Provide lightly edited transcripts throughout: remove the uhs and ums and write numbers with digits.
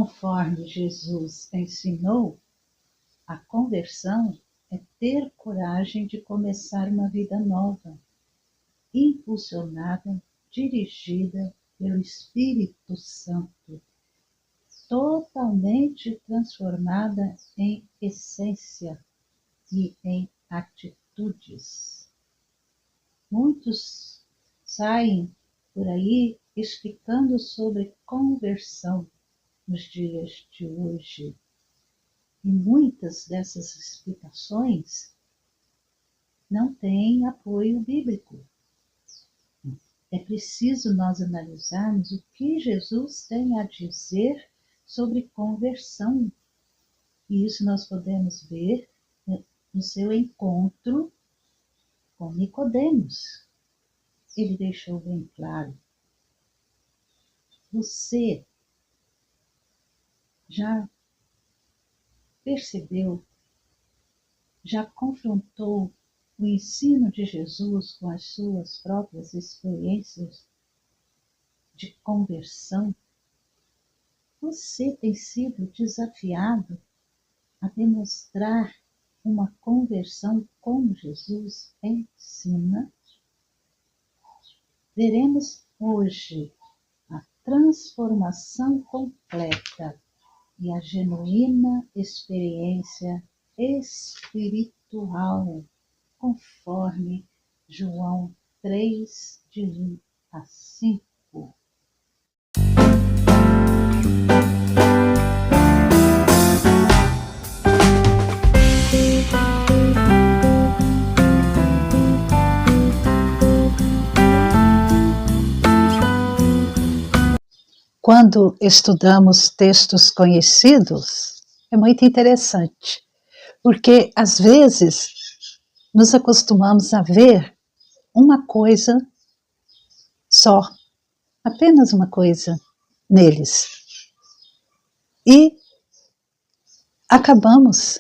conforme Jesus ensinou, a conversão é ter coragem de começar uma vida nova, impulsionada, dirigida pelo Espírito Santo, totalmente transformada em essência e em atitudes. Muitos saem por aí explicando sobre conversão nos dias de hoje. E muitas dessas explicações não têm apoio bíblico. É preciso nós analisarmos o que Jesus tem a dizer sobre conversão. E isso nós podemos ver no seu encontro com Nicodemos. Ele deixou bem claro: você já percebeu, já confrontou o ensino de Jesus com as suas próprias experiências de conversão? Você tem sido desafiado a demonstrar uma conversão como Jesus ensina? Veremos hoje a transformação completa e a genuína experiência espiritual, conforme João 3, de 1 a 5. Quando estudamos textos conhecidos, é muito interessante, porque às vezes nos acostumamos a ver uma coisa só, apenas uma coisa neles. E acabamos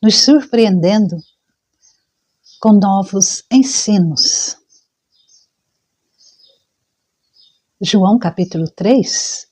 nos surpreendendo com novos ensinos. João capítulo 3,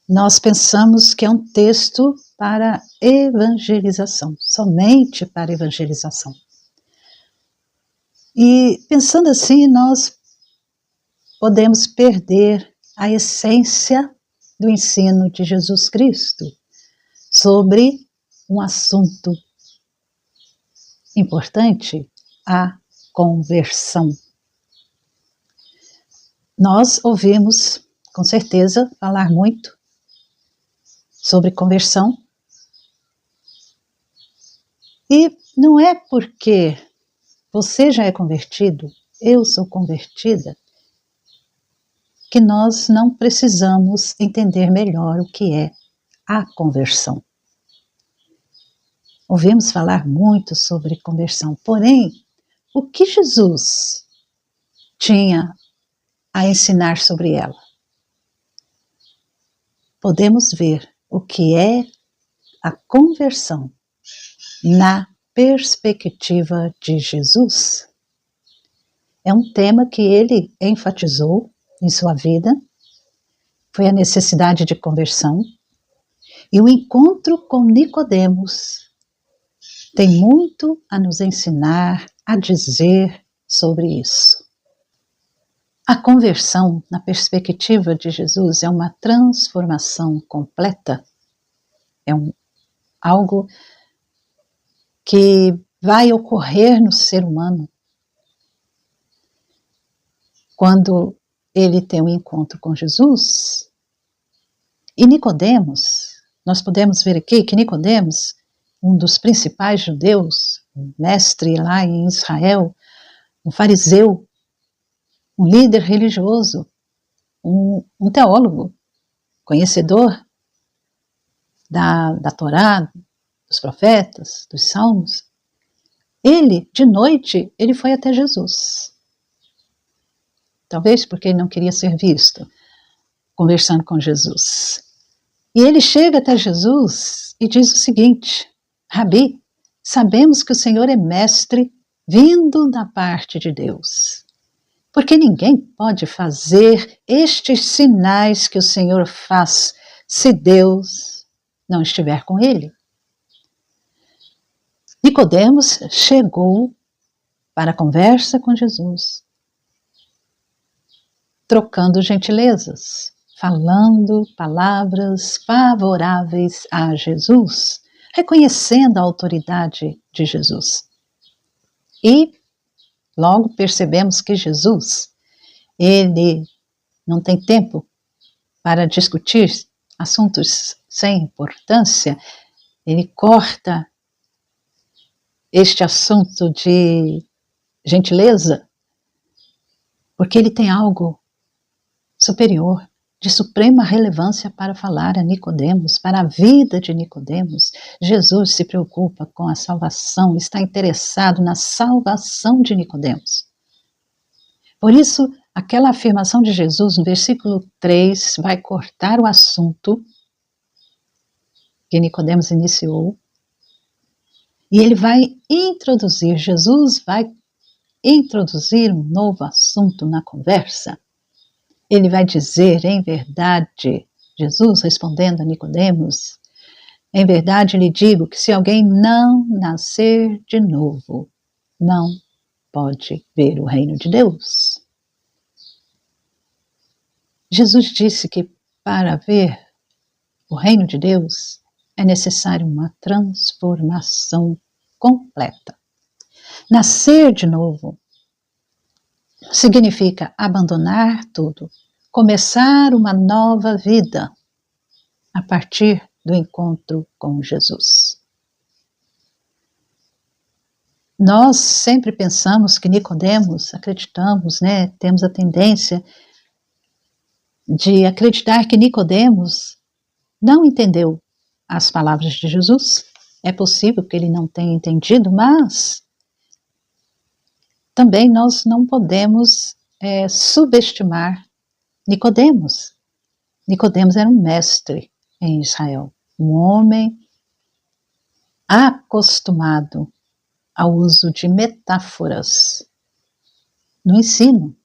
nós pensamos que é um texto para evangelização, somente para evangelização. E pensando assim, nós podemos perder a essência do ensino de Jesus Cristo sobre um assunto importante, a conversão. Nós ouvimos, com certeza, falar muito sobre conversão. E não é porque você já é convertido, eu sou convertida, que nós não precisamos entender melhor o que é a conversão. Ouvimos falar muito sobre conversão, porém, o que Jesus tinha a ensinar sobre ela? Podemos ver o que é a conversão na perspectiva de Jesus. É um tema que ele enfatizou em sua vida, foi a necessidade de conversão, e o encontro com Nicodemos tem muito a nos ensinar, a dizer sobre isso. A conversão, na perspectiva de Jesus, é uma transformação completa, é algo que vai ocorrer no ser humano quando ele tem um encontro com Jesus. E Nicodemos, nós podemos ver aqui que Nicodemos, um dos principais judeus, um mestre lá em Israel, um fariseu, um líder religioso, um teólogo, conhecedor da Torá, dos profetas, dos salmos. Ele, de noite, ele foi até Jesus. Talvez porque ele não queria ser visto, conversando com Jesus. E ele chega até Jesus e diz o seguinte: Rabi, sabemos que o Senhor é mestre vindo da parte de Deus. Porque ninguém pode fazer estes sinais que o Senhor faz se Deus não estiver com ele. Nicodemos chegou para a conversa com Jesus, trocando gentilezas, falando palavras favoráveis a Jesus, reconhecendo a autoridade de Jesus. E logo percebemos que Jesus, ele não tem tempo para discutir assuntos sem importância, ele corta este assunto de gentileza, porque ele tem algo superior, de suprema relevância para falar a Nicodemos, para a vida de Nicodemos. Jesus se preocupa com a salvação, está interessado na salvação de Nicodemos. Por isso, aquela afirmação de Jesus no versículo 3 vai cortar o assunto que Nicodemos iniciou, e ele vai introduzir, Jesus vai introduzir um novo assunto na conversa. Ele vai dizer, em verdade, Jesus respondendo a Nicodemos, em verdade lhe digo que se alguém não nascer de novo, não pode ver o reino de Deus. Jesus disse que para ver o reino de Deus é necessário uma transformação completa. Nascer de novo significa abandonar tudo, começar uma nova vida a partir do encontro com Jesus. Nós sempre pensamos que Nicodemos, acreditamos, temos a tendência de acreditar que Nicodemos não entendeu as palavras de Jesus. É possível que ele não tenha entendido, mas também nós não podemos subestimar Nicodemos. Nicodemos era um mestre em Israel, um homem acostumado ao uso de metáforas no ensino.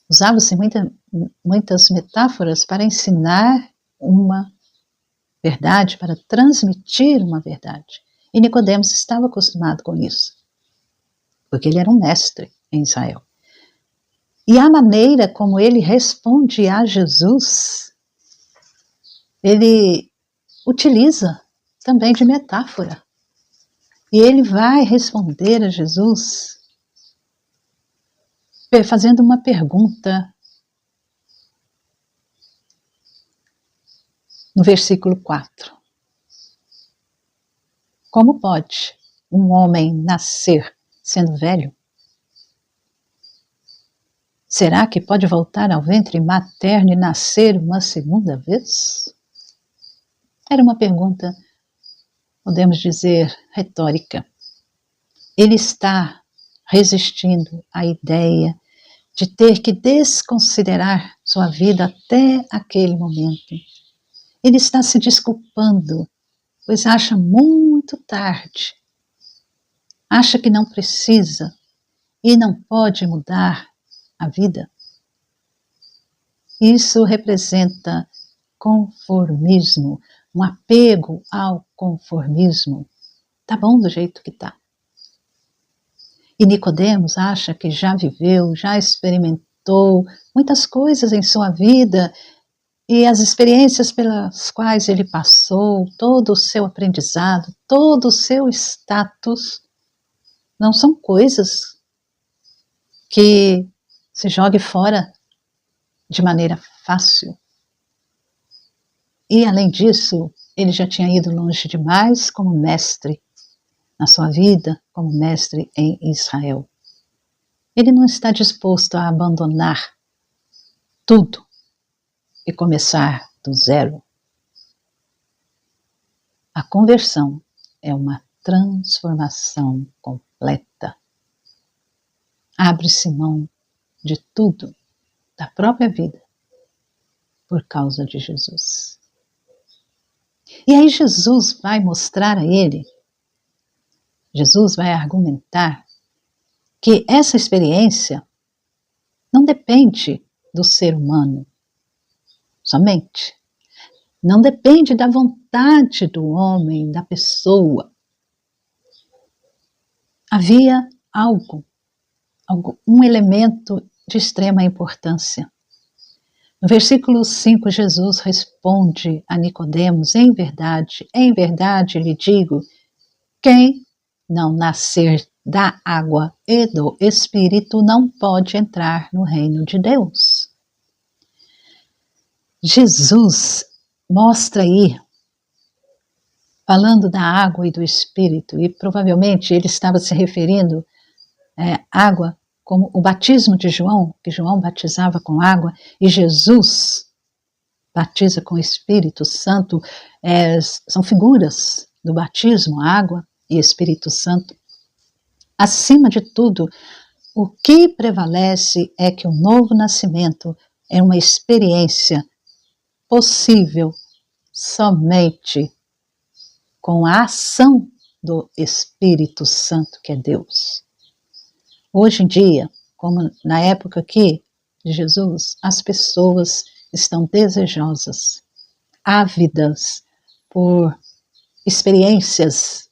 Usava-se muitas metáforas para ensinar uma verdade, para transmitir uma verdade. E Nicodemos estava acostumado com isso, porque ele era um mestre em Israel. E a maneira como ele responde a Jesus, ele utiliza também de metáfora. E ele vai responder a Jesus fazendo uma pergunta no versículo 4. Como pode um homem nascer sendo velho? Será que pode voltar ao ventre materno e nascer uma segunda vez? Era uma pergunta, podemos dizer, retórica. Ele está resistindo à ideia de ter que desconsiderar sua vida até aquele momento. Ele está se desculpando, pois acha muito tarde. Acha que não precisa e não pode mudar a vida. Isso representa conformismo, um apego ao conformismo. Tá bom do jeito que tá. E Nicodemos acha que já viveu, já experimentou muitas coisas em sua vida, e as experiências pelas quais ele passou, todo o seu aprendizado, todo o seu status, não são coisas que se jogue fora de maneira fácil. E além disso, ele já tinha ido longe demais como mestre na sua vida, como mestre em Israel. Ele não está disposto a abandonar tudo e começar do zero. A conversão é uma transformação completa. Abre-se mão de tudo, da própria vida, por causa de Jesus. E aí Jesus vai mostrar a ele, Jesus vai argumentar que essa experiência não depende do ser humano. somente. Não depende da vontade do homem, da pessoa. Havia um elemento de extrema importância. No versículo 5, Jesus responde a Nicodemos: em verdade lhe digo, quem não nascer da água e do Espírito não pode entrar no reino de Deus. Jesus mostra aí, falando da água e do Espírito, e provavelmente ele estava se referindo água como o batismo de João, que João batizava com água, e Jesus batiza com o Espírito Santo, são figuras do batismo, água e Espírito Santo. Acima de tudo, o que prevalece é que o novo nascimento é uma experiência possível somente com a ação do Espírito Santo, que é Deus. Hoje em dia, como na época aqui de Jesus, as pessoas estão desejosas, ávidas por experiências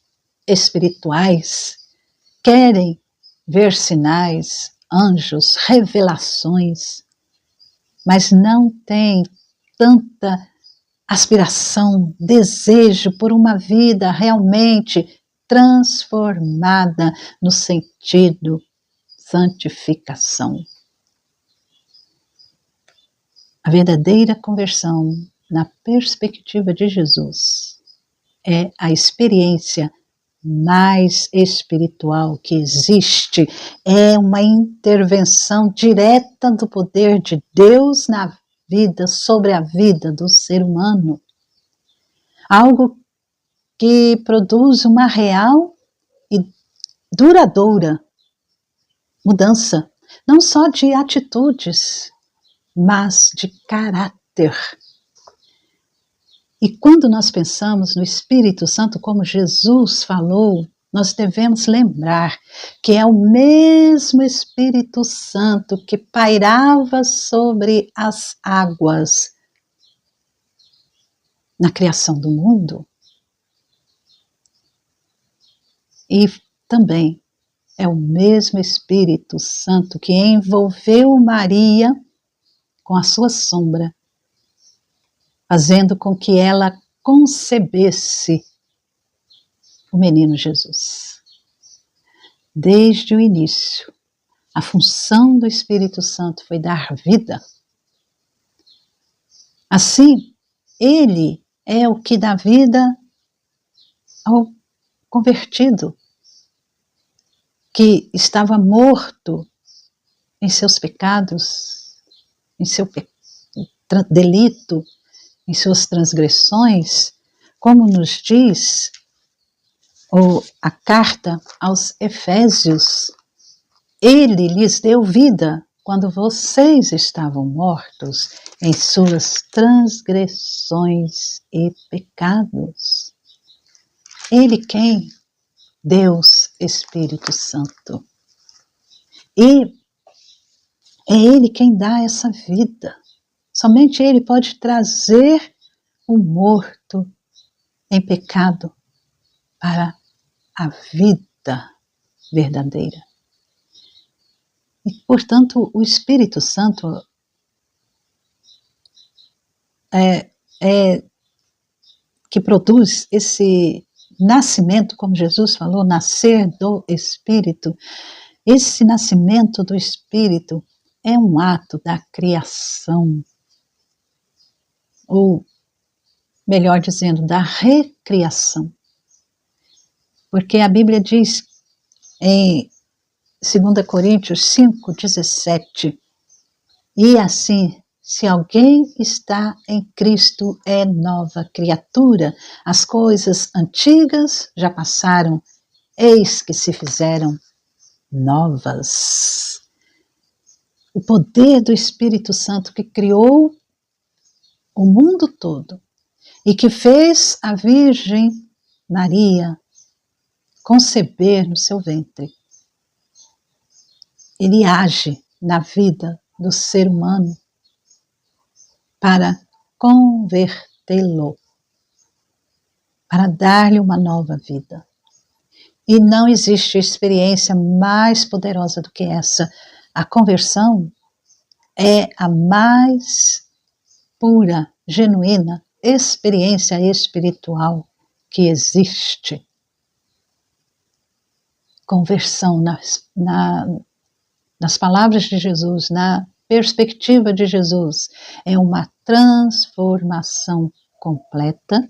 espirituais, querem ver sinais, anjos, revelações, mas não têm tanta aspiração, desejo por uma vida realmente transformada no sentido santificação. A verdadeira conversão, na perspectiva de Jesus, é a experiência mais espiritual que existe. É uma intervenção direta do poder de Deus na vida, sobre a vida do ser humano. Algo que produz uma real e duradoura mudança, não só de atitudes, mas de caráter. E quando nós pensamos no Espírito Santo, como Jesus falou, nós devemos lembrar que é o mesmo Espírito Santo que pairava sobre as águas na criação do mundo. E também é o mesmo Espírito Santo que envolveu Maria com a sua sombra, fazendo com que ela concebesse o menino Jesus. Desde o início, a função do Espírito Santo foi dar vida. Assim, ele é o que dá vida ao convertido, que estava morto em seus pecados, em seu delito, em suas transgressões, como nos diz a carta aos Efésios, ele lhes deu vida quando vocês estavam mortos em suas transgressões e pecados. Ele quem? Deus Espírito Santo. E é Ele quem dá essa vida. Somente Ele pode trazer o morto em pecado para a vida verdadeira. E, portanto, o Espírito Santo que produz esse nascimento, como Jesus falou, nascer do Espírito. Esse nascimento do Espírito é um ato da criação, ou melhor dizendo, da recriação. Porque a Bíblia diz em 2 Coríntios 5:17, e assim, se alguém está em Cristo, é nova criatura. As coisas antigas já passaram, eis que se fizeram novas. O poder do Espírito Santo que criou o mundo todo e que fez a Virgem Maria conceber no seu ventre. Ele age na vida do ser humano para convertê-lo, para dar-lhe uma nova vida. E não existe experiência mais poderosa do que essa. A conversão é a mais pura, genuína experiência espiritual que existe. Conversão nas palavras de Jesus, na perspectiva de Jesus, é uma transformação completa,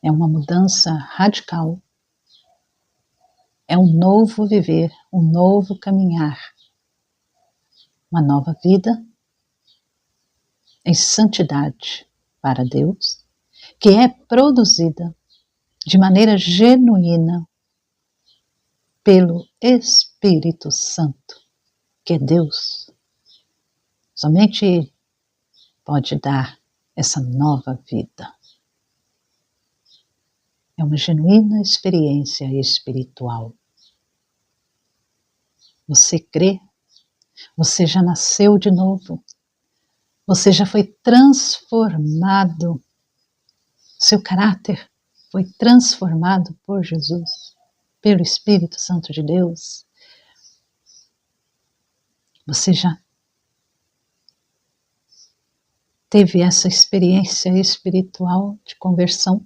é uma mudança radical, é um novo viver, um novo caminhar, uma nova vida em santidade para Deus, que é produzida de maneira genuína pelo Espírito Santo, que é Deus. Somente Ele pode dar essa nova vida. É uma genuína experiência espiritual. Você crê? Você já nasceu de novo? Você já foi transformado? Seu caráter foi transformado por Jesus, pelo Espírito Santo de Deus? Você já teve essa experiência espiritual de conversão?